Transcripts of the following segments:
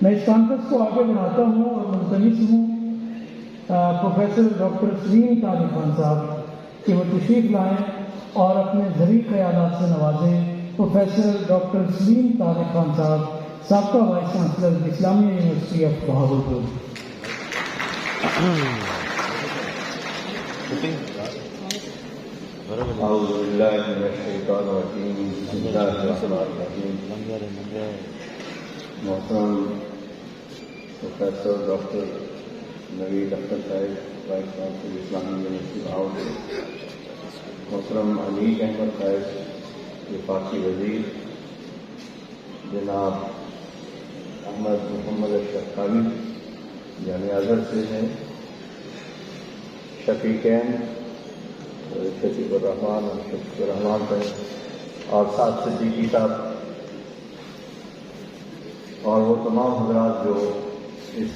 میں اس کانفرنس کو آگے بڑھاتا ہوں اور ملتمس ہوں پروفیسر ڈاکٹر سلیم طارق خان صاحب کہ وہ تشریف لائیں اور اپنے ذریع خیالات سے نوازیں۔ پروفیسر ڈاکٹر سلیم طارق خان صاحب، سابقہ vice chancellor Islamia university of Bahawalpur. اعوذ باللہ من الشیطان الرجیم، بسم اللہ الرحمن الرحیم۔ محترم پروفیسر ڈاکٹر نوید اختر صاحب، وائس چانسلر اسلامیہ یونیورسٹی بہاولپور، محترم حمید احمد صاحب وفاقی وزیر، جناب احمد محمد اشرف قاوی جامعہ ازہر سے ہیں، شفیقین شفیق الرحمان اور شفیق الرحمان صاحب اور ساتھ صدیقی صاحب اور وہ تمام حضرات جو اس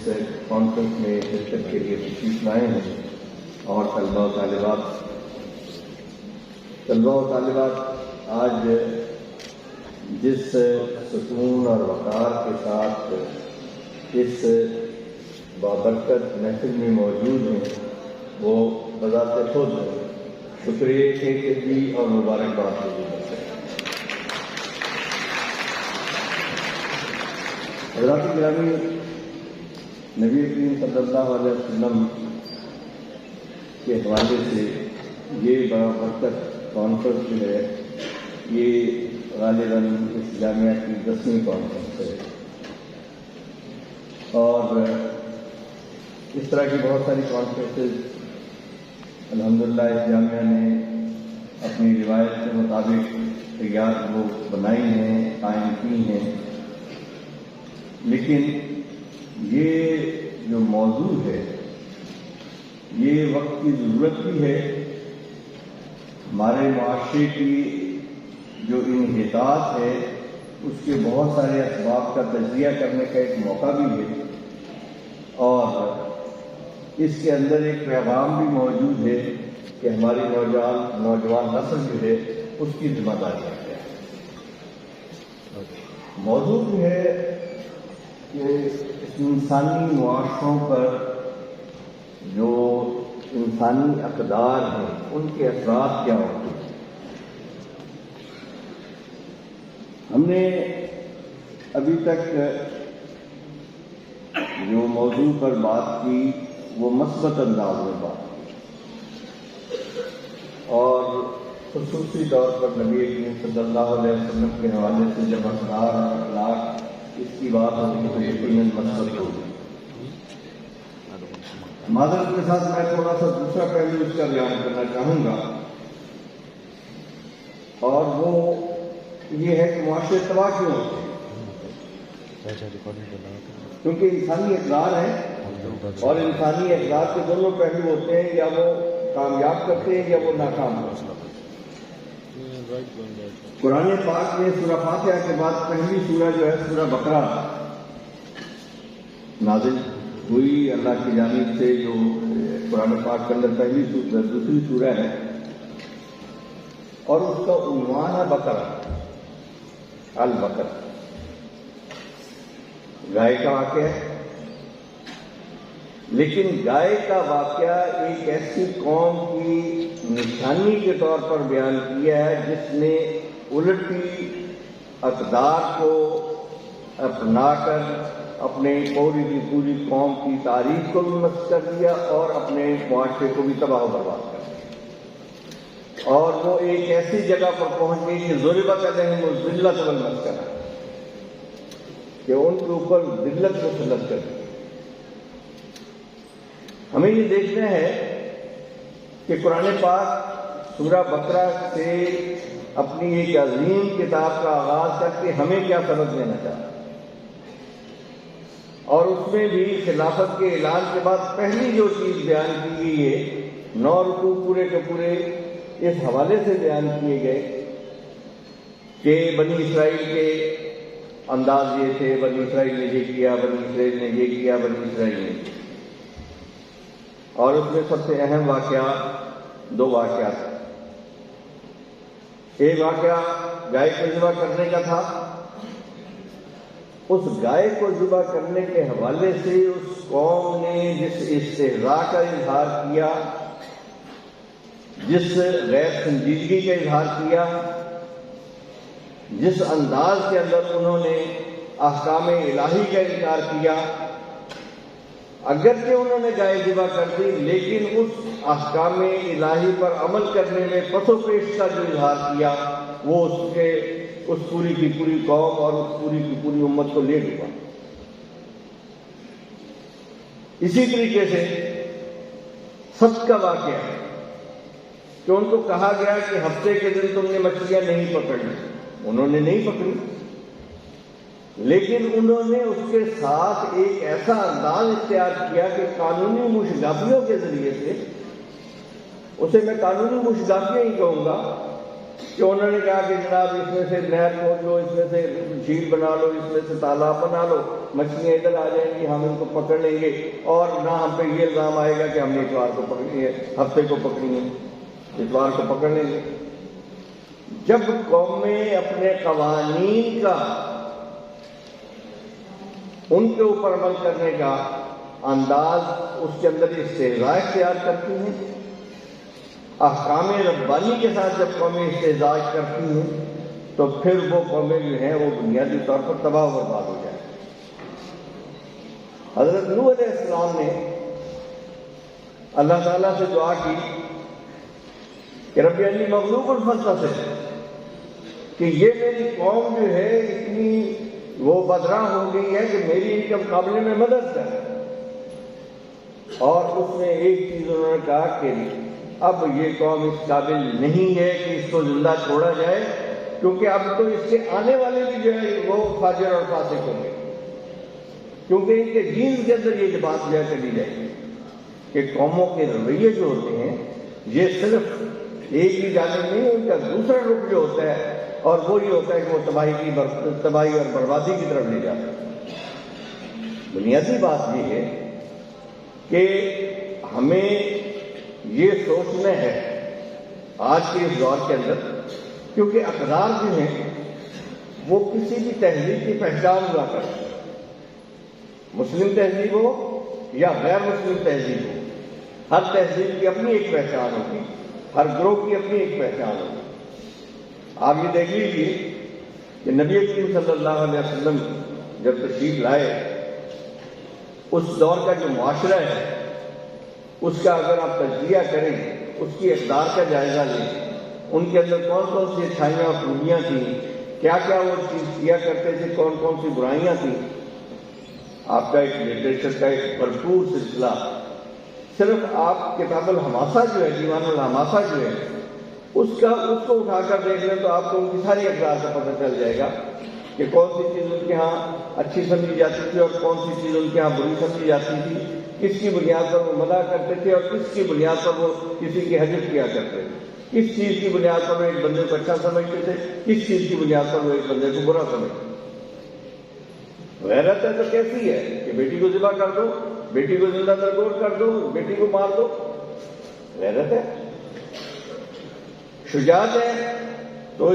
کانفرنس میں شرکت کے لیے تشریف لائے ہیں، اور طلباء و طالبات، آج جس سکون اور وقار کے ساتھ اس بابرکت محفل میں موجود ہیں، وہ بذات خود شکریہ کے بھی اور مبارکباد کے بھی ہے۔ حضرات گرامی، نبی کریم صلی اللہ علیہ وسلم کے حوالے سے یہ بابرکت کانفرنس جو ہے، یہ غالباً اس جامعہ کی 10ویں کانفرنس ہے، اور اس طرح کی بہت ساری کانفرنسز الحمدللہ اس جامعہ نے اپنی روایت کے مطابق تیار وہ بنائی ہیں، قائم کی ہیں، لیکن یہ جو موضوع ہے یہ وقت کی ضرورت بھی ہے، ہمارے معاشرے کی جو انحطاط ہے اس کے بہت سارے اسباب کا تجزیہ کرنے کا ایک موقع بھی ہے، اور اس کے اندر ایک پیغام بھی موجود ہے کہ ہماری نوجوان نسل جو ہے اس کی ذمہ داری ہے۔ موضوع بھی ہے کہ انسانی معاشروں پر جو انسانی اقدار ہیں ان کے اثرات کیا ہوتے ہیں۔ ہم نے ابھی تک جو موضوع پر بات کی وہ مثبت انداز میں بات کی، اور خصوصی طور پر نبی کریم صلی اللہ علیہ وسلم کے حوالے سے جب اقدار اور اخلاق اس کی بات ہوگی تو یقیناً مثبت ہوگی۔ معذرت کے ساتھ میں تھوڑا سا دوسرا پہلو اس کا بیان کرنا چاہوں گا، اور وہ یہ ہے کہ معاشرے تباہ کیوں ہوتے ہیں؟ کیونکہ انسانی اقدار ہیں، اور انسانی اقدار کے دونوں پہلو ہوتے ہیں، یا وہ کامیاب کرتے ہیں یا وہ ناکام کرتے ہیں۔ قرآن پاک میں سورہ فاتحہ کے بعد پہلی سورہ جو ہے سورہ بقرہ نازل ہوئی اللہ کی جانب سے، جو قرآن پاک کے اندر پہلی دوسری سورہ ہے، اور اس کا عنوان ہے بقرہ، البقرہ، گائے کا واقعہ ہے۔ لیکن گائے کا واقعہ ایک ایسی قوم کی نشانی کے طور پر بیان کیا ہے جس نے الٹی اقدار کو اپنا کر اپنے پوری کی پوری قوم کی تاریخ کو بھی مسخ کر دیا اور اپنے معاشرے کو بھی تباہ و برباد کر دیا، اور وہ ایک ایسی جگہ پر پہنچ گئی کہ ضربت علیہم الذلۃ والمسکنہ، کہ ان کے اوپر ذلت مسلط کر دی۔ ہمیں یہ دیکھنا ہے کہ قرآن پاک سورہ بقرہ سے اپنی ایک عظیم کتاب کا آغاز کر کے ہمیں کیا سبق دینا چاہتا ہے، اور اس میں بھی خلافت کے اعلان کے بعد پہلی جو چیز بیان کی گئی ہے، 9 رکوع پورے کے پورے اس حوالے سے بیان کیے گئے کہ بنی اسرائیل کے انداز یہ تھے، بنی اسرائیل نے یہ کیا، بنی اسرائیل نے یہ کیا، بنی اسرائیل نے یہ کیا، اور اس میں سب سے اہم واقعات 2 واقعات ہیں۔ ایک واقعہ گائے کا ذبح کرنے کا تھا، اس گائے کو ذبح کرنے کے حوالے سے اس قوم نے جس استہزاء کا اظہار کیا، جس غیر سنجیدگی کا اظہار کیا، جس انداز کے اندر انہوں نے احکام الہی کا انکار کیا، اگرچہ انہوں نے گائے ذبح کر دی لیکن اس احکام الہی پر عمل کرنے میں پس و پیش کا جو اظہار کیا وہ اس پوری کی پوری قوم اور اس پوری کی پوری امت کو لے ڈوبا۔ اسی طریقے سے سب کا واقعہ ہے کہ ان کو کہا گیا کہ ہفتے کے دن تم نے مچھلیاں نہیں پکڑی، انہوں نے نہیں پکڑی، لیکن انہوں نے اس کے ساتھ ایک ایسا انداز اختیار کیا کہ قانونی مشگافیوں کے ذریعے سے، اسے میں قانونی مشگافیاں ہی کہوں گا، کہ انہوں نے کہا کہ جناب اس میں سے نہر کھود لو، اس میں سے جھیل بنا لو، اس میں سے تالاب بنا لو، مچھلیاں ادھر آ جائیں گی، ہم ان کو پکڑ لیں گے اور نہ ہم پہ یہ الزام آئے گا کہ ہم نے اتوار کو پکڑی ہے، ہفتے کو پکڑی ہے، اتوار کو پکڑ لیں گے۔ جب قومیں اپنے قوانین کا، ان کے اوپر عمل کرنے کا انداز، اس کے اندر استہزاء اختیار کرتی ہیں، احکام ربانی کے ساتھ جب قومیں استہزاء کرتی ہیں تو پھر وہ قومیں جو ہیں وہ بنیادی طور پر تباہ و برباد ہو جائیں۔ حضرت نوح علیہ السلام نے اللہ تعالیٰ سے دعا کی کہ رب انی مغلوب فانتصر، کہ یہ میری قوم جو ہے اتنی وہ بدراہ ہو گئی ہے کہ میری ان کے مقابلے میں مدد کر۔ اور اس میں ایک چیز انہوں نے کہا کہ اب یہ قوم اس قابل نہیں ہے کہ اس کو زندہ چھوڑا جائے، کیونکہ اب تو اس کے آنے والے بھی جو ہے وہ فاجر اور فاسق ہوں گے، کیونکہ ان کے جینز کے اندر یہ بات جو ہے چلی جائے گی کہ قوموں کے رویے جو ہوتے ہیں یہ صرف ایک ہی جانب نہیں، ان کا دوسرا رخ جو ہوتا ہے اور وہ یہ ہوتا ہے کہ وہ تباہی اور بربادی کی طرف لے جاتا ہے۔ بنیادی بات یہ ہے کہ ہمیں یہ سوچنا ہے آج کے اس دور کے اندر، کیونکہ اقدار جو ہیں وہ کسی بھی تہذیب کی پہچان ہوا کرتے ہیں، مسلم تہذیب ہو یا غیر مسلم تہذیب ہو، ہر تہذیب کی اپنی ایک پہچان ہوگی، ہر گروہ کی اپنی ایک پہچان ہوگی۔ آپ یہ دیکھ لیجیے کہ نبی کریم صلی اللہ علیہ وسلم جب تشریف لائے، اس دور کا جو معاشرہ ہے اس کا اگر آپ تجزیہ کریں، اس کی اقدار کا جائزہ لیں، ان کے اندر کون کون سی اچھائیاں اور خوبیاں تھیں، کیا کیا وہ چیز کیا کرتے تھے، کون کون سی برائیاں تھیں، آپ کا ایک لٹریچر کا ایک بھرپور سلسلہ، صرف آپ کتاب الحماسہ جو ہے، دیوان الحماسہ جو ہے، اس کو اٹھا کر دیکھ لیں تو آپ کو ان کی ساری اقدار کا پتہ چل جائے گا کہ کون سی چیز ان کے ہاں اچھی سمجھی جاتی تھی اور کون سی چیز ان کے ہاں بری سمجھی جاتی تھی، کس کی بنیاد پر وہ مدح کرتے تھے اور کس کی بنیاد پر وہ کسی کی حجت کیا کرتے تھے، کس چیز کی بنیاد پر وہ ایک بندے کو اچھا سمجھتے تھے، کس چیز کی بنیاد پر وہ ایک بندے کو برا سمجھتے تھے۔ غیرت ہے تو کیسی ہے کہ بیٹی کو ذبح کر دو، بیٹی کو زندہ درگور کر دو، بیٹی کو مار دو، غیرت ہے۔ شجاعت ہے تو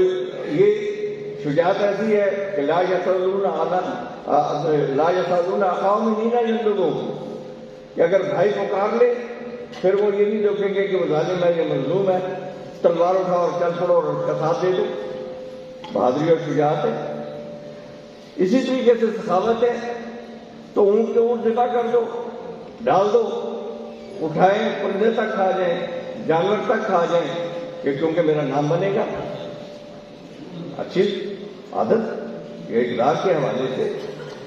یہ شجاعت ایسی ہے کہ لا یسالون اخاهم حین ینظرون، کہ اگر بھائی پکار لے پھر وہ یہ نہیں دیکھیں گے کہ وہ ظالم ہے یا مظلوم ہے، تلوار اٹھاؤ اور چل پڑو اور اس کا ساتھ دے دو، بہادری اور شجاعت ہے۔ اسی طریقے سے سخاوت ہے تو اونٹ کے اونٹ ذبح کر دو، ڈال دو، اٹھائیں، پرندے تک کھا جائیں، جانور تک کھا جائیں، کہ کیونکہ میرا نام بنے گا۔ اچھی عادت، یہ اقدار کے حوالے سے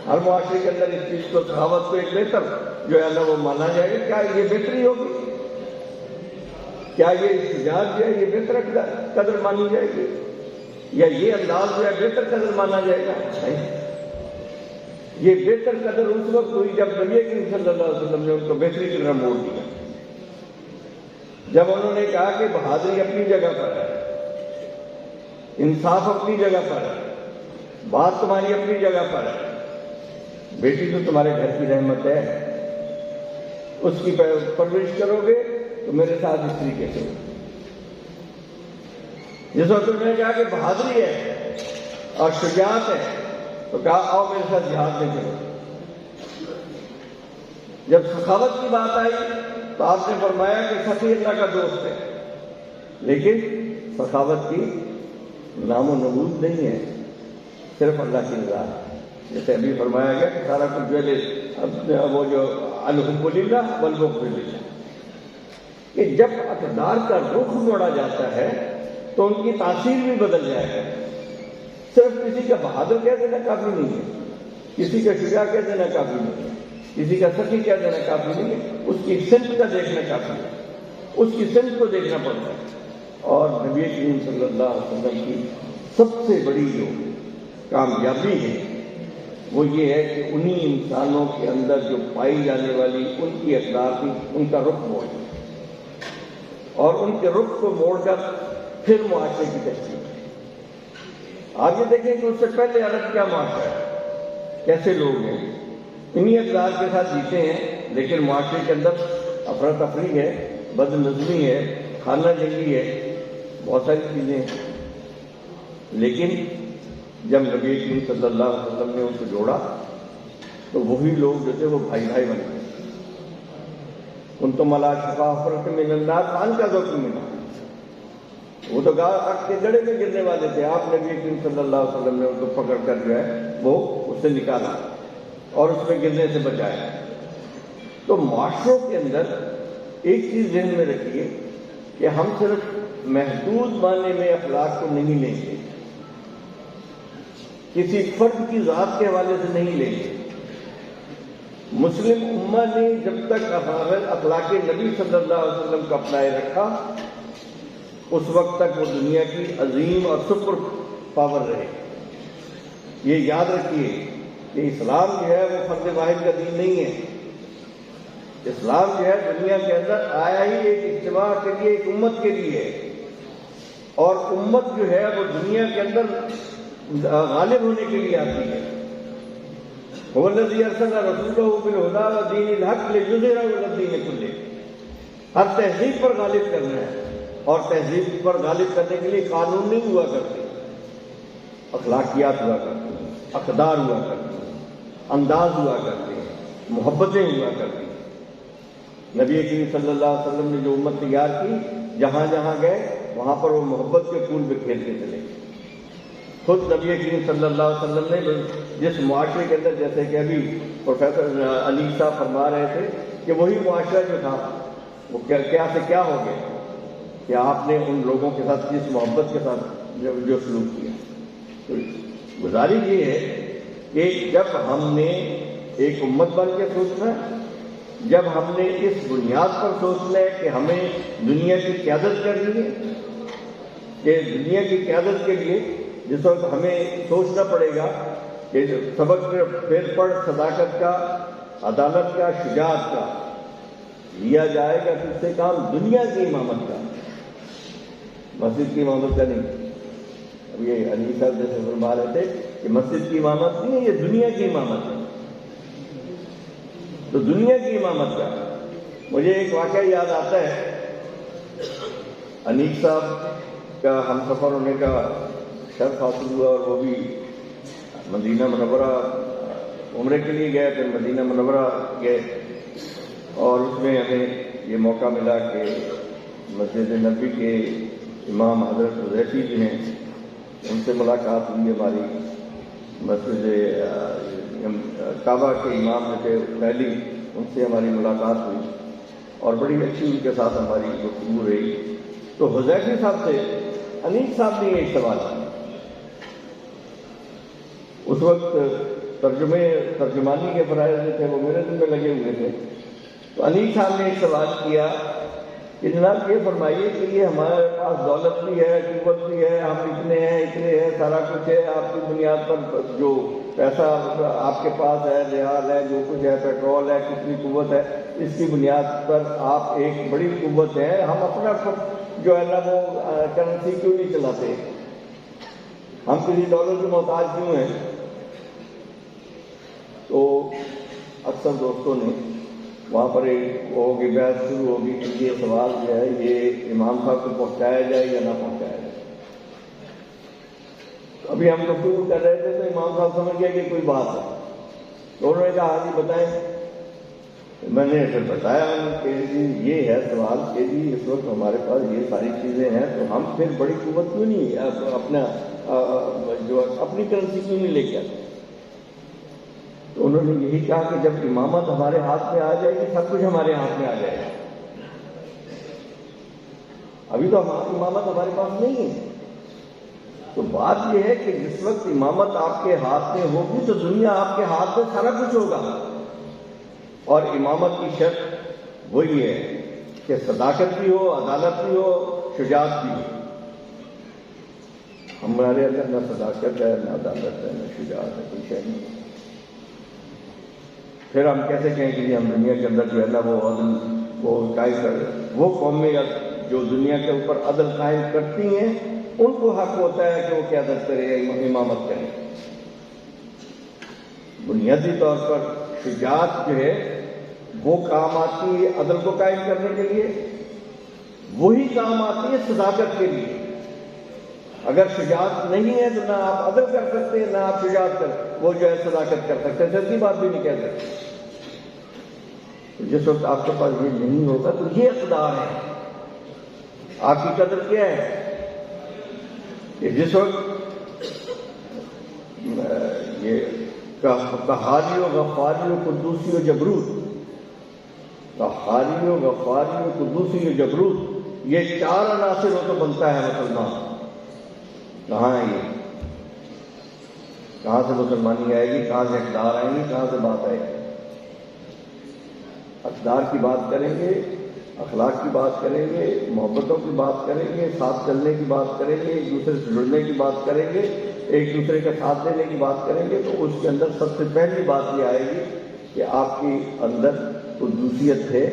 ہر معاشرے کے اندر اس چیز کو، سخاوت کو ایک بہتر جو ہے نا وہ مانا جائے گا۔ کیا یہ بہتری ہوگی؟ کیا یہ شجاعت جو ہے یہ بہتر قدر مانی جائے گی، یا یہ انداز جو ہے بہتر قدر مانا جائے گا؟ نہیں، یہ بہتر قدر اس وقت ہوئی جب نبی کریم صلی اللہ علیہ وسلم نے ان کو بہتری کی طرح موڑ دیا، جب انہوں نے کہا کہ بہادری اپنی جگہ پر ہے، انصاف اپنی جگہ پر ہے، بات تمہاری اپنی جگہ پر ہے، بیٹی تو تمہارے گھر کی رحمت ہے، اس کی پرورش کرو گے تو میرے ساتھ اس طریقے سے ہو۔ جس وقت انہوں نے کہا کہ بہادری ہے اور شجاعت ہے تو کہا آؤ میرے ساتھ جہاد میں چلو۔ جب سخاوت کی بات آئی تو آپ نے فرمایا کہ سخی اللہ کا دوست ہے، لیکن سخاوت کی نام و نمود نہیں ہے، صرف اللہ کی رضا ہے۔ جیسے ابھی فرمایا گیا کہ سارا کچھ جو ہے وہ جو الحب للہ والبغض للہ، کہ جب اقدار کا رخ موڑا جاتا ہے تو ان کی تاثیر بھی بدل جائے گا۔ صرف کسی کا بہادر کہہ دینا کافی نہیں ہے، کسی کا شجاع کہہ دینا کافی نہیں ہے، کسی کا سخی کہہ دینا کافی نہیں ہے، اس کی سمت کا دیکھنا کافی ہے، اس کی سمت کو دیکھنا پڑتا ہے۔ اور نبی کریم صلی اللہ علیہ وسلم کی سب سے بڑی جو کامیابی ہے وہ یہ ہے کہ انہی انسانوں کے اندر جو پائی جانے والی ان کی اقدار کی، ان کا رخ موڑ اور ان کے رخ کو موڑ کر پھر معاشرے کی تشکیل۔ آپ یہ دیکھیں کہ اس سے پہلے عرب کیا معاشرہ ہے، کیسے لوگ ہیں، انہی اقدار کے ساتھ جیتے ہیں، لیکن معاشرے کے اندر افراتفری ہے، بد نظمی ہے، خانہ جنگی ہے، بہت ساری چیزیں ہیں۔ لیکن جب نبی کریم صلی اللہ علیہ وسلم نے ان کو جوڑا تو وہی لوگ جو تھے وہ بھائی بھائی بن گئے۔ ان تو ملا شفا حفرت من النار خان کا ذوق ملا، وہ تو آگ کے گڑھے میں گرنے والے تھے، آپ نبی کریم صلی اللہ علیہ وسلم نے ان کو پکڑ کر جو ہے وہ اس سے نکالا اور اس میں گرنے سے بچایا۔ تو معاشروں کے اندر ایک چیز ذہن میں رکھیے کہ ہم صرف محدود معنی میں اخلاق کو نہیں لیں گے، کسی فرد کی ذات کے حوالے سے نہیں لیں گے۔ مسلم امہ نے جب تک اخلاق نبی صلی اللہ علیہ وسلم کو اپنائے رکھا اس وقت تک وہ دنیا کی عظیم اور سپر پاور رہے۔ یہ یاد رکھیے کہ اسلام جو ہے وہ فرد واحد کا دین نہیں ہے، اسلام جو ہے دنیا کے اندر آیا ہی ایک اجتماع کے لیے، ایک امت کے لیے، اور امت جو ہے وہ دنیا کے اندر غالب ہونے کے لیے آتی ہے۔ هو الذي ارسل رسوله بالهدى ودين الحق ليظهره على الدين كله، ہر تہذیب پر غالب کرنا ہے، اور تہذیب پر غالب کرنے کے لیے قانون نہیں ہوا کرتے، اخلاقیات ہوا کرتے ہیں، اقدار ہوا کرتے ہیں، انداز ہوا کرتے ہیں، محبتیں ہوا کرتی ہیں۔ نبی کریم صلی اللہ علیہ وسلم نے جو امت تیار کی، جہاں جہاں گئے وہاں پر وہ محبت کے پھول بکھیرتے چلے۔ خود نبی کریم صلی اللہ علیہ وسلم نے جس معاشرے کے اندر، جیسے کہ ابھی پروفیسر علی صاحب فرما رہے تھے کہ وہی معاشرہ جو تھا وہ کیا سے کیا ہو گیا کہ آپ نے ان لوگوں کے ساتھ جس محبت کے ساتھ جو سلوک کیا۔ تو گزارش یہ ہے کہ جب ہم نے ایک امت بن کے سوچنا ہے، جب ہم نے اس بنیاد پر سوچنا ہے کہ ہمیں دنیا کی قیادت کرنی ہے، کہ دنیا کی قیادت کے لیے جس وقت ہمیں سوچنا پڑے گا کہ سبق پھر پڑھ صداقت کا، عدالت کا، شجاعت کا لیا جائے گا، پھر سے کام دنیا کی امامت کا، مسجد کی امامت کا نہیں۔ اب یہ علی صاحب جیسے فرما رہے تھے کہ مسجد کی امامت نہیں ہے، یہ دنیا کی امامت ہے، تو دنیا کی امامت کا۔ مجھے ایک واقعہ یاد آتا ہے، انیس صاحب کا ہم سفر ہونے کا شرف حاصل ہوا، اور وہ بھی مدینہ منورہ عمرے کے لیے گئے، پھر مدینہ منورہ گئے، اور اس میں ہمیں یہ موقع ملا کہ مسجد نبوی کے امام حضرت حذیفی جی ہیں، ان سے ملاقات ہوئی ہماری۔ مسجد کعبہ کے امام جو تھے پہلی، ان سے ہماری ملاقات ہوئی اور بڑی اچھی ان کے ساتھ ہماری گفتگو رہی۔ تو حذیفی صاحب سے انیس صاحب نے ایک سوال کیا، اس وقت ترجمانی کے فرائض جو تھے وہ میرے دل میں لگے ہوئے تھے، تو انیس صاحب نے ایک سوال کیا کہ جناب یہ فرمائیے کہ یہ ہمارے پاس دولت بھی ہے، قوت بھی ہے، ہم اتنے ہیں، سارا کچھ ہے، آپ کی بنیاد پر جو پیسہ آپ کے پاس ہے، ریال ہے، جو کچھ ہے، پیٹرول ہے، کتنی قوت ہے، اس کی بنیاد پر آپ ایک بڑی قوت ہے، ہم اپنا جو ہے نا وہ کرنسی کیوں نہیں چلاتے، ہم کسی ڈالر کے محتاج کیوں ہیں؟ تو اکثر دوستوں نے وہاں پر ایک ہوگی بحث شروع ہوگی کہ یہ سوال جو ہے یہ امام صاحب کو پہنچایا جائے یا نہ پہنچایا جائے۔ اب ابھی ہم گفتگو کر رہے تھے تو امام صاحب سمجھ گئے کہ کوئی بات ہے، تو انہوں نے کہا ہاں جی بتائیں۔ میں نے پھر بتایا کہ جی یہ ہے سوال کہ جی اس وقت ہمارے پاس یہ ساری چیزیں ہیں تو ہم پھر بڑی قوت کیوں نہیں اپنا جو اپنی کرنسی کیوں نہیں لے کے آتے؟ تو انہوں نے یہی کہا کہ جب امامت ہمارے ہاتھ میں آ جائے گی سب کچھ ہمارے ہاتھ میں آ جائے گا۔ ابھی تو امامت ہمارے پاس نہیں ہے۔ تو بات یہ ہے کہ جس وقت امامت آپ کے ہاتھ میں ہوگی تو دنیا آپ کے ہاتھ میں سارا کچھ ہوگا، اور امامت کی شرط وہی ہے کہ صداقت بھی ہو، عدالت بھی ہو، شجاعت بھی ہو۔ ہمارے اندر نہ صداقت ہے، نہ عدالت ہے، نہ شجاعت ہے، کوئی شے نہیں۔ پھر ہم کیسے کہیں کہ ہم دنیا کے اندر جو ہے نا وہ عدل وہ قائم کر وہ قومیں جو دنیا کے اوپر عدل قائم کرتی ہیں ان کو حق ہوتا ہے کہ وہ قیادت کرے یا امامت کرے۔ بنیادی طور پر شجاعت جو ہے وہ کام آتی ہے عدل کو قائم کرنے کے لیے، وہی کام آتی ہے صداقت کے لیے۔ اگر شجاعت نہیں ہے تو نہ آپ عدل کر سکتے ہیں، نہ آپ شجاعت وہ جو ہے صداقت کر سکتے ہیں، سچی بات بھی نہیں کہہ سکتے۔ جس وقت آپ کے پاس یہ نہیں ہوگا تو یہ اقدار ہے۔ آپ کی قدر کیا ہے کہ جس وقت یہ قہاری و غفاری و قدوسی و جبروت، قہاری و غفاری و قدوسی و جبروت، یہ چار عناصر ہو تو بنتا ہے مسلمان۔ کہاں ہے یہ؟ کہاں سے مسلمانی آئے گی؟ کہاں سے اقدار آئیں گی؟ کہاں سے بات آئے گی؟ اقدار کی بات کریں گے، اخلاق کی بات کریں گے، محبتوں کی بات کریں گے، ساتھ چلنے کی بات کریں گے، ایک دوسرے سے جڑنے کی بات کریں گے، ایک دوسرے کا ساتھ دینے کی بات کریں گے، تو اس کے اندر سب سے پہلی بات یہ آئے گی کہ آپ کی اندر قدوسیت ہے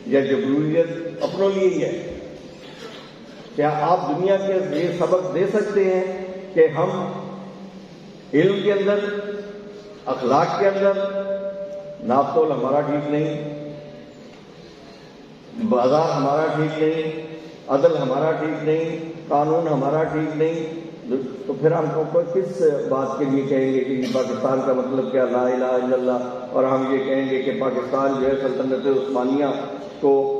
یا جبروریت اپنوں لیے ہی ہے۔ کیا آپ دنیا کے یہ سبق دے سکتے ہیں کہ ہم علم کے اندر، اخلاق کے اندر ناپ تول ہمارا ٹھیک نہیں، بازار ہمارا ٹھیک نہیں، عدل ہمارا ٹھیک نہیں، قانون ہمارا ٹھیک نہیں، تو پھر ہم کو کس بات کے لیے کہیں گے کہ پاکستان کا مطلب کیا لا الہ الا اللہ، اور ہم یہ کہیں گے کہ پاکستان جو ہے سلطنت عثمانیہ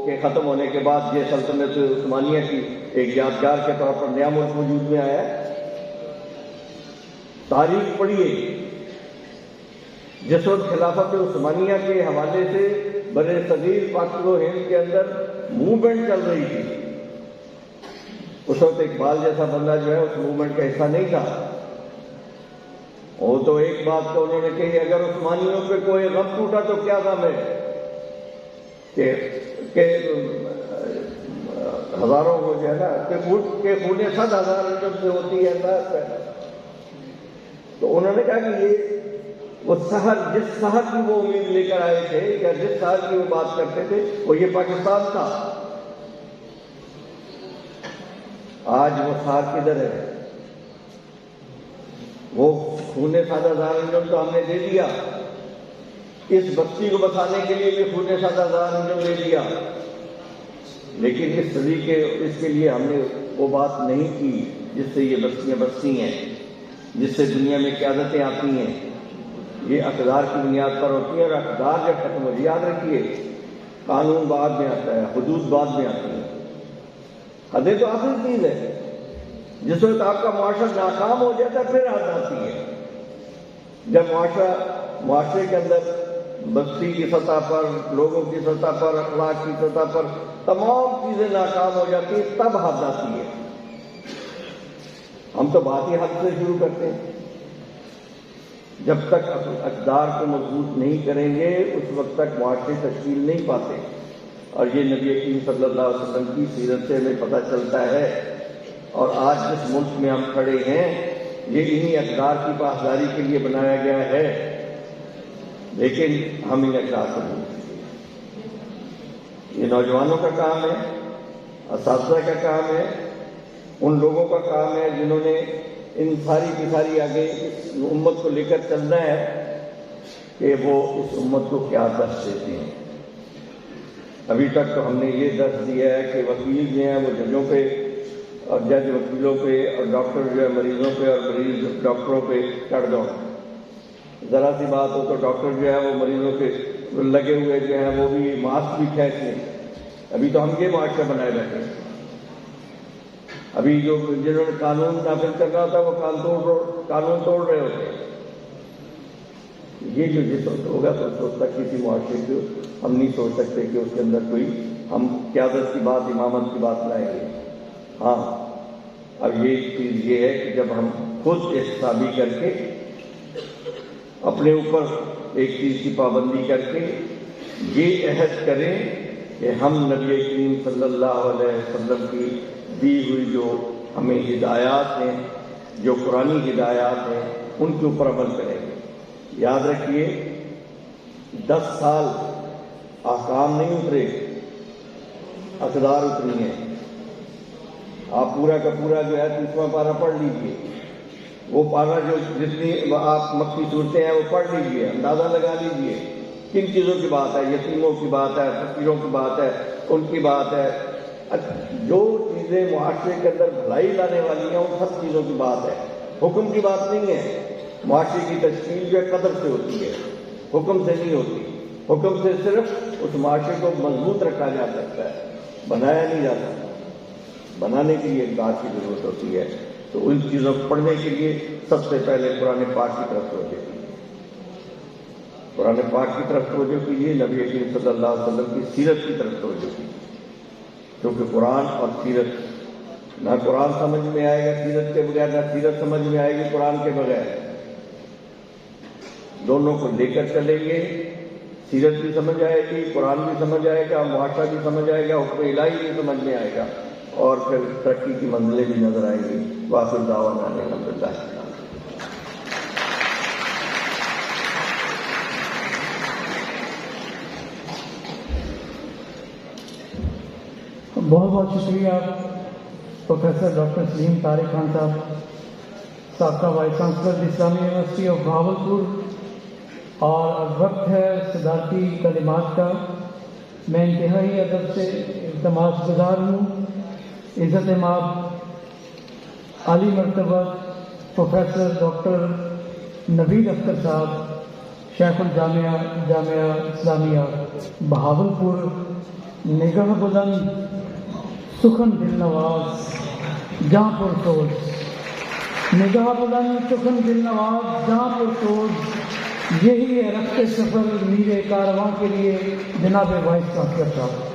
کے ختم ہونے کے بعد یہ سلطنت عثمانیہ کی ایک یادگار کے طور پر نیا ملک وجود میں آیا ہے۔ تاریخ پڑھیے، جس وقت خلافت عثمانیہ کے حوالے سے برِ صغیر پاک و ہند کے اندر موومنٹ چل رہی تھی، اس وقت اقبال جیسا بندہ جو ہے اس موومنٹ کا حصہ نہیں تھا۔ وہ تو ایک بات تو انہوں نے کہی، اگر عثمانیوں پہ کوئی غم ٹوٹا تو کیا غم ہے کہ ہزاروں کو جو ہے نا کہ خونے 100,000 انجم سے ہوتی ہے انداز ہے۔ تو انہوں نے کہا کہ یہ وہ سحر، جس سحر کی وہ امید لے کر آئے تھے یا جس سحر کی وہ بات کرتے تھے وہ یہ پاکستان تھا۔ آج وہ سحر کدھر ہے؟ وہ خونے 7,000 انجم تو ہم نے دے دیا، اس بستی کو بسانے کے لیے بھی خونے 7,000 انجم دے دیا، لیکن اس صدی کے اس کے لیے ہم نے وہ بات نہیں کی جس سے یہ بستیاں بستی ہیں، جس سے دنیا میں قیادتیں آتی ہیں۔ یہ اقدار کی بنیاد پر ہوتی ہے، اور اقدار جب ختم ہو جائے، یاد رکھیے قانون بعد میں آتا ہے، حدود بعد میں آتی ہیں، حدیں تو آخری چیز ہے۔ جس وقت آپ کا معاشرہ ناکام ہو جاتا ہے پھر حد آتی ہے۔ جب معاشرے کے اندر بستی کی سطح پر، لوگوں کی سطح پر، اخلاق کی سطح پر تمام چیزیں ناکام ہو جاتی ہیں تب حد آتی ہے۔ ہم تو بات ہی حد سے شروع کرتے ہیں۔ جب تک اقدار کو مضبوط نہیں کریں گے اس وقت تک معاشرے تشکیل نہیں پاتے، اور یہ نبی کریم صلی اللہ علیہ وسلم کی سیرت سے ہمیں پتہ چلتا ہے۔ اور آج جس ملک میں ہم کھڑے ہیں یہ انہی اقدار کی پاسداری کے لیے بنایا گیا ہے، لیکن ہم ان اقدار کو نہیں کرتے۔ یہ نوجوانوں کا کام ہے، اساتذہ کا کام ہے، ان لوگوں کا کام ہے جنہوں نے ان ساری کی ساری آگے اس امت کو لے کر چلنا ہے کہ وہ اس امت کو کیا درس دیتے ہیں۔ ابھی تک تو ہم نے یہ درس دیا ہے کہ وکیل جو ہیں وہ ججوں پہ اور جج وکیلوں پہ اور ڈاکٹر جو ہے مریضوں پہ اور مریض ڈاکٹروں پہ چڑھ جاؤ. ذرا سی بات ہو تو ڈاکٹر جو ہے وہ مریضوں کے لگے ہوئے جو ہیں وہ بھی ماسک بھی کھینچ لیں. ابھی تو ہم یہ معاشرہ بنائے بیٹھے ہیں. ابھی جو جنہوں نے قانون نافذ کرنا ہوتا ہے وہ قانون توڑ رہے ہوتے ہیں. یہ جو جس وقت ہوگا تو اس وقت تک کسی معاشرے کو ہم نہیں سوچ سکتے کہ اس کے اندر کوئی ہم قیادت کی بات امامت کی بات لائیں گے. ہاں اب یہ چیز یہ ہے کہ جب ہم خود احتسابی کر کے اپنے اوپر ایک چیز کی پابندی کر کے یہ عہد کریں کہ ہم نبی کریم صلی اللہ علیہ وسلم کی دی ہوئی جو ہمیں ہدایات ہیں، جو قرآنی ہدایات ہیں، ان کے اوپر عمل کریں گے. یاد رکھیے 10 سال احکام نہیں اترے، اقدار اتری ہیں. آپ پورا کا پورا جو ہے 30واں پارہ پڑھ لیجئے. وہ پارہ جو جتنی آپ مکی صورتیں ہیں وہ پڑھ لیجئے، اندازہ لگا لیجئے کن چیزوں کی بات ہے. یتیموں کی بات ہے، فقیروں کی بات ہے، ان کی بات ہے. جو چیزیں معاشرے کے اندر بھلائی لانے والی ہیں ان سب چیزوں کی بات ہے. حکم کی بات نہیں ہے. معاشرے کی تشکیل جو ہے قدر سے ہوتی ہے، حکم سے نہیں ہوتی. حکم سے صرف اس معاشرے کو مضبوط رکھا جا سکتا ہے، بنایا نہیں جا سکتا. بنانے کے لیے اقدار کی ضرورت ہوتی ہے. تو ان چیزوں کو پڑھنے کے لیے سب سے پہلے قرآن پاک کی طرف توجہ کیجیے. قرآن پاک کی طرف توجہ کیجیے. نبی کریم صلی اللہ علیہ وسلم کی سیرت کی طرف توجہ کیجیے. کیونکہ قرآن اور سیرت، نہ قرآن سمجھ میں آئے گا سیرت کے بغیر، نہ سیرت سمجھ میں آئے گی قرآن کے بغیر. دونوں کو لے کر چلیں گے. سیرت بھی سمجھ آئے گی، قرآن بھی سمجھ آئے گا، معاشرہ بھی سمجھ آئے گا، حکم الہی بھی سمجھ میں آئے گا، اور پھر ترقی کی منزلیں بھی نظر آئیں گی. وآخر دعوانا الحمدللہ. بہت بہت شکریہ پروفیسر ڈاکٹر سلیم طارق خان صاحب، سابقہ وائس چانسلر اسلامی یونیورسٹی آف بہاولپور. اور اب وقت ہے صدارتی کلمات کا. میں انتہائی ادب سے التماس گزار ہوں عزت مآب عالی مرتبہ پروفیسر ڈاکٹر نوید اختر صاحب، شیخ الجامعہ جامعہ اسلامیہ بہاولپور، نگاہ بلند، سخن دل نواز، جاں پر سوز. نگاہ بلند، سخن دل نواز، جاں پر سوز، یہی ہے رخت سفر میر کارواں کے لیے جناب وائس چانسلر صاحب.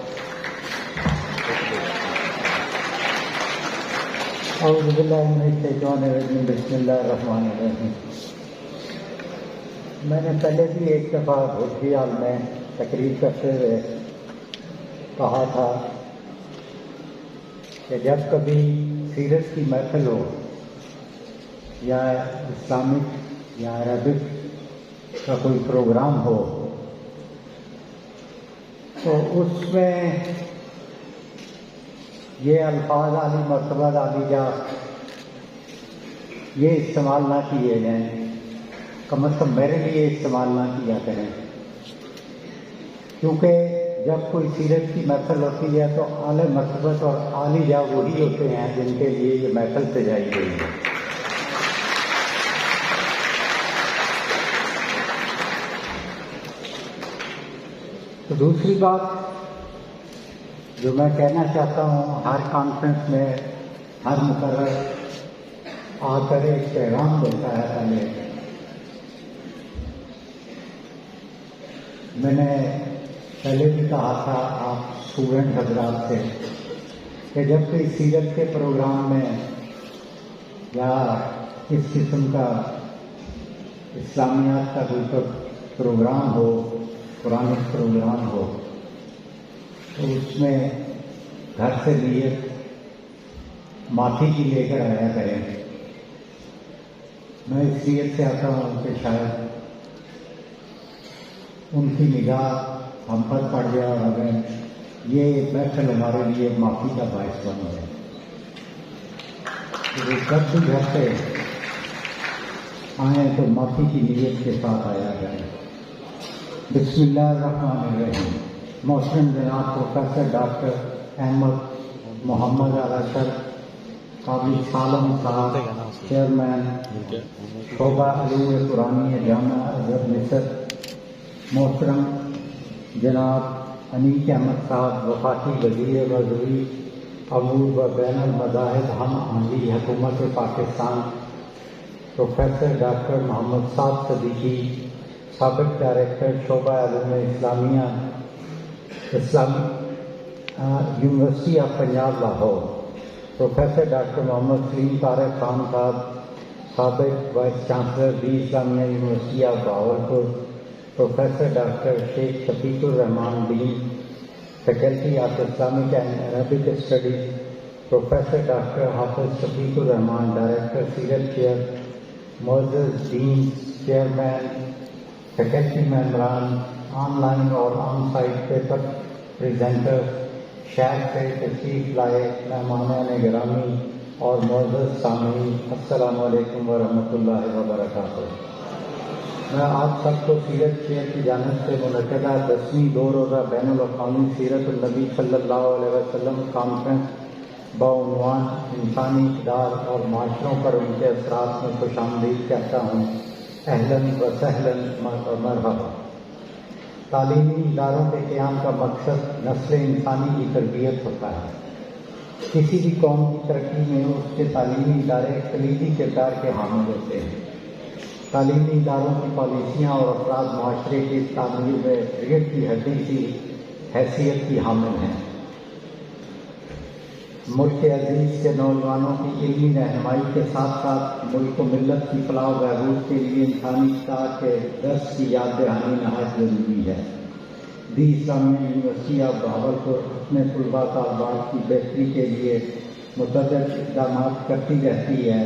اعوذ باللہ من الشیطان الرجیم، بسم اللہ الرحمن الرحیم. میں نے پہلے بھی ایک دفعہ بھوجیال میں تقریر کرتے ہوئے کہا تھا کہ جب کبھی سیرت کی محفل ہو یا اسلامک یا عربک کا کوئی پروگرام ہو تو اس میں یہ الفاظ عالی مرتبہ عالی جا یہ استعمال نہ کیے جائیں، کم از کم میرے لیے استعمال نہ کیا کریں. کیونکہ جب کوئی سیرت کی محفل ہوتی ہے تو اعلی مرتبہ اور عالی جا وہی ہوتے ہیں جن کے لیے یہ محفل سجائی گئی ہے. تو دوسری بات جو میں کہنا چاہتا ہوں، ہر کانفرنس میں ہر مقرر آ کر ایک پیغام دیتا ہے. میں نے پہلے بھی کہا تھا آپ اسٹوڈنٹ حضرات سے کہ جب کوئی سیرت کے پروگرام میں یا اس قسم کا اسلامیات کا کوئی پروگرام ہو، قرآنک پروگرام ہو، تو اس میں گھر سے نیت معافی کی لے کر آیا کریں. میں اس نیت سے آتا ہوں کہ شاید ان کی نگاہ ہم پر پڑ گیا اور ہمیں یہ محفل ہمارے لیے معافی کا باعث بن گیا. جب بھی گھر سے آئیں تو معافی کی نیت کے ساتھ آیا جائے. بسم اللہ الرحمن الرحیم. محترم جناب پروفیسر ڈاکٹر احمد محمد اعلیٰ سر قاضی سالم صاحب چیئرمین شعبہ علوم قرآنی جامعہ ازہر مصر، محترم جناب انیس احمد صاحب وفاقی وزیر وزوری امور و بین المذاہب ہم آہنگی حکومت پاکستان، پروفیسر ڈاکٹر محمد صاد صدیقی سابق ڈائریکٹر شعبہ علوم اسلامیہ اسلامی university of Punjab Lahore, professor doctor Muhammad Salim Tariq Khan Sahab سابق vice chancellor the Islamia university of Bahawalpur, professor doctor Sheikh Shafiq ur Rahman dean faculty of Islamic and Arabic studies, professor doctor Hafiz Shafiq Rahman director سیرت چیئر، معزز ڈین چیئرمین فیکلٹی ممبران، آن لائن اور آن سائٹ پیپر پریزنٹر، شہر سے تشریف لائے مہمانان گرامی اور معزز سامعین، السلام علیکم ورحمۃ اللہ وبرکاتہ۔ میں آپ سب کو سیرت شیئر کی جانب سے منعقدہ 10ویں 2 روزہ بین الاقوامی سیرت النبی صلی اللہ علیہ وسلم کانفرنس بعنوان انسانی اقدار اور معاشروں پر ان کے اثرات میں خوش آمدید کہتا ہوں۔ اہلاً و سہلاً مرحبا۔ تعلیمی اداروں کے قیام کا مقصد نسل انسانی کی تربیت ہوتا ہے۔ کسی بھی قوم کی ترقی میں اس کے تعلیمی ادارے کلیدی کردار کے حامل ہوتے ہیں۔ تعلیمی اداروں کی پالیسیاں اور افراد معاشرے کی تعمیر میں ریڑھ کی ہڈی کی حیثیت کی حامل ہیں۔ ملک عزیز کے نوجوانوں کی علمی رہنمائی کے ساتھ ساتھ ملک و ملت کی فلاح و بہبود کے لیے انسانی اقدار کے درس کی یاد دہانی نہایت ضروری ہے۔ دی اسلامیہ یونیورسٹی آف بہاولپور اپنے طلباء طالبات کی بہتری کے لیے متعدد اقدامات کرتی رہتی ہے۔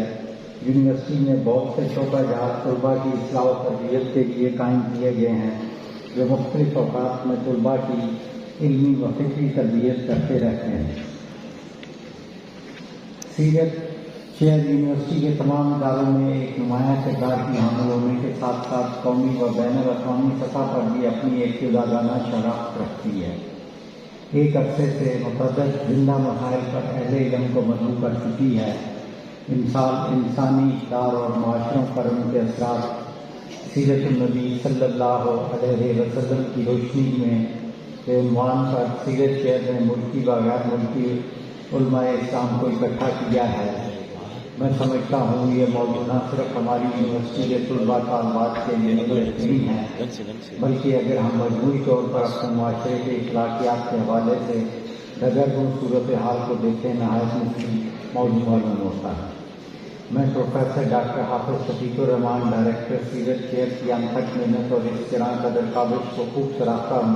یونیورسٹی میں بہت سے شعبہ جات طلباء کی اصلاح و تربیت کے لیے قائم کیے گئے ہیں، جو مختلف اوقات میں طلباء کی علمی و فکری تربیت کرتے رہتے ہیں۔ سیرت شیئر یونیورسٹی کے تمام اداروں میں ایک نمایاں کردار کی حامل ہونے کے ساتھ ساتھ قومی و بین الاقوامی سطح پر بھی اپنی ایک جداگانہ شناخت رکھتی ہے۔ ایک عرصے سے متعدد زندہ مسائل پر اہل علم کو مدعو کر چکی ہے۔ انسانی اقدار اور معاشروں پر ان کے اثرات سیرت النبی صلی اللہ علیہ وسلم کی روشنی میں کے عنوان پر سیرت شیئر نے ملکی و غیر ملکی علماء اسلام کو اکٹھا کیا ہے۔ میں سمجھتا ہوں یہ موضوع نہ صرف ہماری یونیورسٹی کے طلباء طالبات کے لیے بہترین ہے، بلکہ اگر ہم مجموعی طور پر اپنے معاشرے کے اخلاقیات کے حوالے سے دگرگوں صورتحال کو دیکھیں نہایت مفید موضوع معلوم ہوتا ہے۔ میں پروفیسر ڈاکٹر حافظ شفیق الرحمان ڈائریکٹر سیرت شیئر کی انتھک محنت اور اس طرح قدر کاوش کو خوب سراہتا ہوں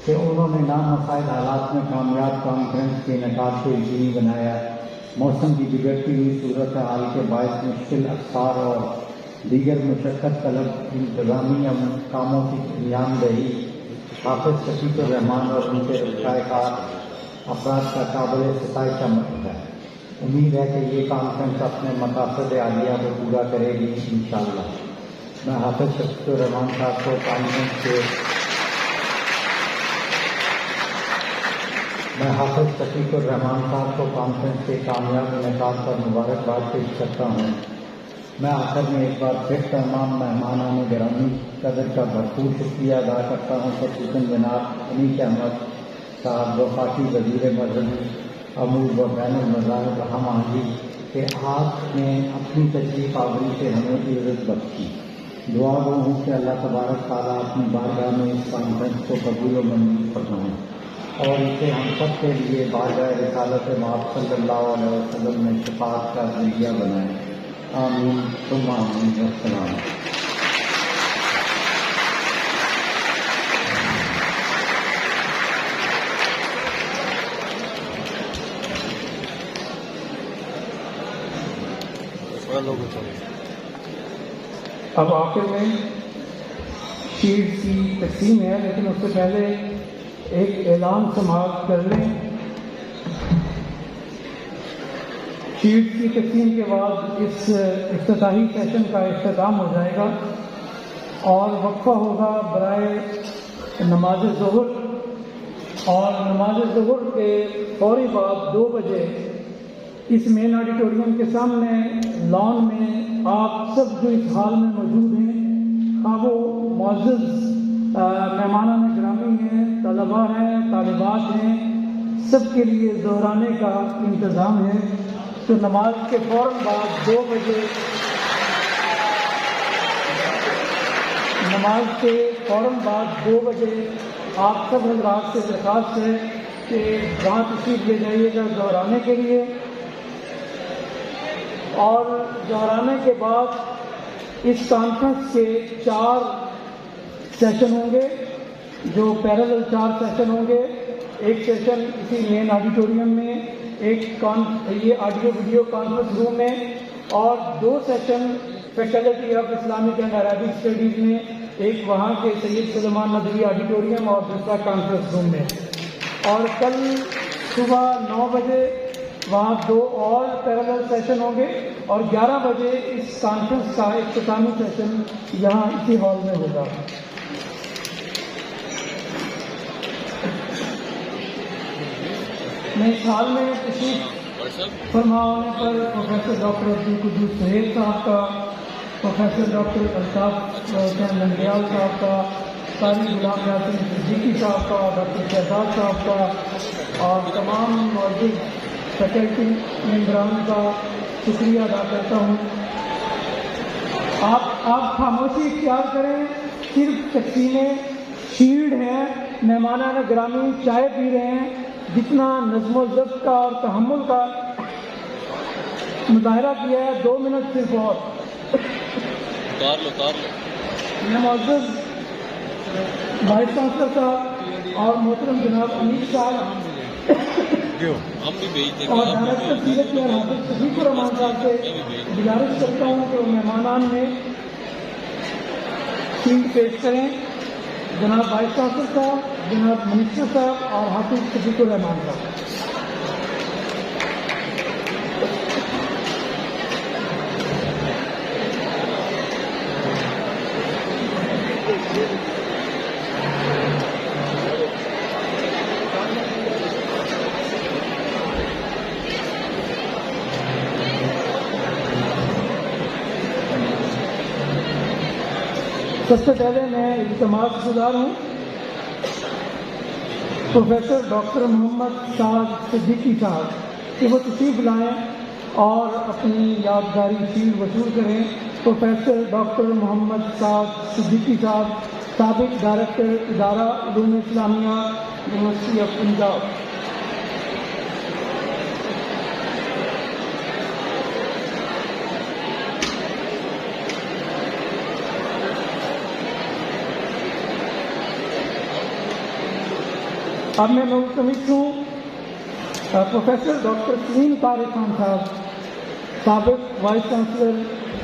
کہ انہوں نے نامساعد حالات میں کامیاب کانفرنس کے انعقاد کو یقینی بنایا۔ موسم کی بگڑتی ہوئی صورتحال کے باعث مشکل افطار اور دیگر مشقت طلب انتظامی کاموں کی انجام دہی حافظ شفیق الرحمان اور ان کے شائقہ افراد کا قابل ستائش عمل ہے۔ امید ہے کہ یہ کانفرنس اپنے مقاصد عالیہ کو پورا کرے گی انشاءاللہ۔ میں حافظ شفیق الرحمان صاحب کو کانفرنس کے کامیاب انعقاد پر مبارکباد پیش کرتا ہوں۔ میں آخر میں ایک بار پھر تمام مہمانان گرامی قدر کا بھرپور شکریہ ادا کرتا ہوں، خصوصاً جناب انیس احمد صاحب وفاقی وزیر مرکزی امور و بین المذاہب ہم آہنگی کہ آپ نے اپنی تشریف آوری سے ہمیں عزت بخشی۔ دعا گو ہوں کہ اللہ تبارک تعالیٰ اپنی بارگاہ میں اس کانفرنس کو قبول و منظور فرمائیں اور اسے ہم سب کے لیے بارگاہ رسالت مآب صلی اللہ علیہ وسلم میں شفاعت کا ذریعہ بنائیں۔ آمین ثم آمین والسلام۔ اب آخر میں شیٹ کی تقسیم ہے، لیکن اس سے پہلے ایک اعلان سماعت کر لیں۔ شیٹ کی تقسیم کے بعد اس افتتاحی سیشن کا اختتام ہو جائے گا اور وقفہ ہوگا برائے نماز ظہر، اور نماز ظہر کے فوری بعد 2 بجے اس مین آڈیٹوریم کے سامنے لان میں آپ سب جو اس حال میں موجود ہیں، خواہ وہ معزز مہمانان گرامی ہیں، طلباء ہیں، طالبات ہیں، سب کے لیے دہرانے کا انتظام ہے۔ تو نماز کے فوراً بعد 2 بجے آپ سب حضرات سے درخواست ہے کہ وہاں تشریف لے جائیے گا دہرانے کے لیے، اور دہرانے کے بعد اس کانفرنس کے 4 سیشن ہوں گے، جو پیرالل 4 سیشن ہوں گے۔ ایک سیشن اسی مین آڈیٹوریم میں، یہ آڈیو ویڈیو کانفرنس روم میں، اور 2 session faculty of Islamic and Arabic studies میں، ایک وہاں کے سید سلیمان ندوی آڈیٹوریم اور دوسرا کانفرنس روم میں۔ اور کل صبح 9 بجے وہاں 2 اور پیرالل سیشن ہوں گے، اور 11 بجے اس کانفرنس کا اختتامی سیشن یہاں اسی ہال میں ہوگا۔ میں اس حال میں تشریف فرما ہونے پر پروفیسر ڈاکٹر عبدالقدوس سہیل صاحب کا، پروفیسر ڈاکٹر الطاف حسین ننگیال صاحب کا، قاری غلام یاسین صدیقی صاحب کا، ڈاکٹر شہزاد صاحب کا، اور تمام موجود فیکلٹی ممبران کا شکریہ ادا کرتا ہوں۔ آپ خاموشی اختیار کریں، صرف تقسیم شیلڈ ہیں، مہمانان گرامی چائے پی رہے ہیں، جتنا نظم و ضبط کا اور تحمل کا مظاہرہ کیا ہے، 2 منٹ صرف اور۔ میں معزز وائس چانسلر صاحب اور محترم جناب امیر صاحب اور ڈائریکٹر سیرت اور حافظ صدیق الرحمان صاحب سے گزارش کرتا ہوں کہ وہ مہمانان میں شیلڈ پیش کریں۔ جناب وائس چانسلر صاحب، جناب منسٹر صاحب اور حافظ صدیق الرحمان صاحب۔ سب سے پہلے میں اجتماع سے گزار ہوں پروفیسر ڈاکٹر محمد سعد صدیقی صاحب کہ وہ تشریف لائیں اور اپنی یادگاری شیلڈ وصول کریں۔ پروفیسر ڈاکٹر محمد سعد صدیقی صاحب، سابق ڈائریکٹر ادارہ علوم اسلامیہ، یونیورسٹی آف پنجاب۔ اب میں ملتمس ہوں پروفیسر ڈاکٹر سلیم طارق خان صاحب، سابق vice chancellor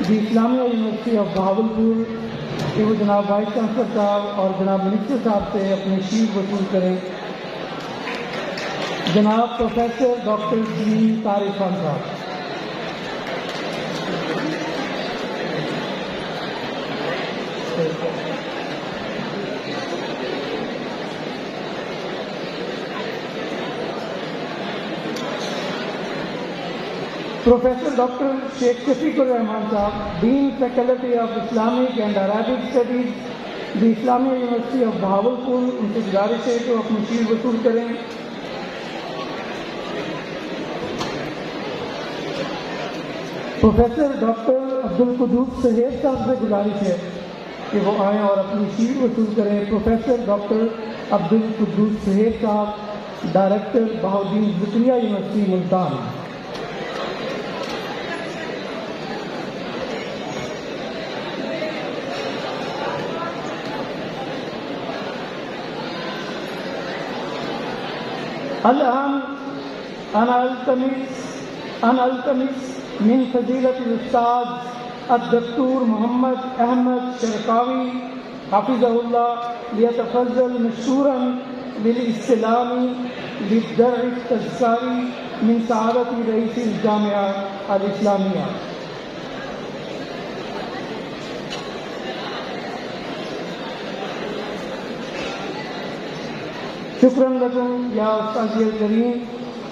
the Islamia university of Bahawalpur, کہ وہ جناب وائس چانسلر صاحب اور جناب منسٹر صاحب سے اپنی شیلڈ وصول کریں۔ جناب professor doctor Salim Tariq Khan Sahab. Professor doctor Sheikh Shafiq ur Rahman Sahab, dean faculty of Islamic and Arabic studies, the Islamia university of Bahawalpur, ان سے گزارش ہے کہ وہ اپنی شیلڈ وصول کریں۔ پروفیسر ڈاکٹر عبدالقدوس سہیل صاحب سے گزارش ہے کہ وہ آئیں اور اپنی شیلڈ وصول کریں۔ پروفیسر ڈاکٹر عبدالقدوس سہیل صاحب، ڈائریکٹر بہاؤالدین زکریا یونیورسٹی ملتان۔ الآن أنا ألتمس من فضيلة الأستاذ الدكتور محمد أحمد شرقاوي حفظه الله ليتفضل مشكورا بالاستلام للدرع التذكاري من سعادة رئيس الجامعة الإسلامية۔ شکراً لکم یا استاذ الکریم۔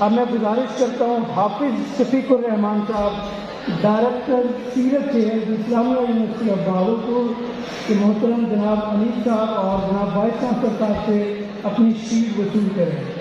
اب میں گزارش کرتا ہوں حافظ شفیق الرحمان صاحب ڈائریکٹر سیرت کے اسلامیہ یونیورسٹی آف بہاولپور کے محترم جناب انیس صاحب اور جناب وائس چانسلر صاحب سے اپنی شیٹ وصول کریں.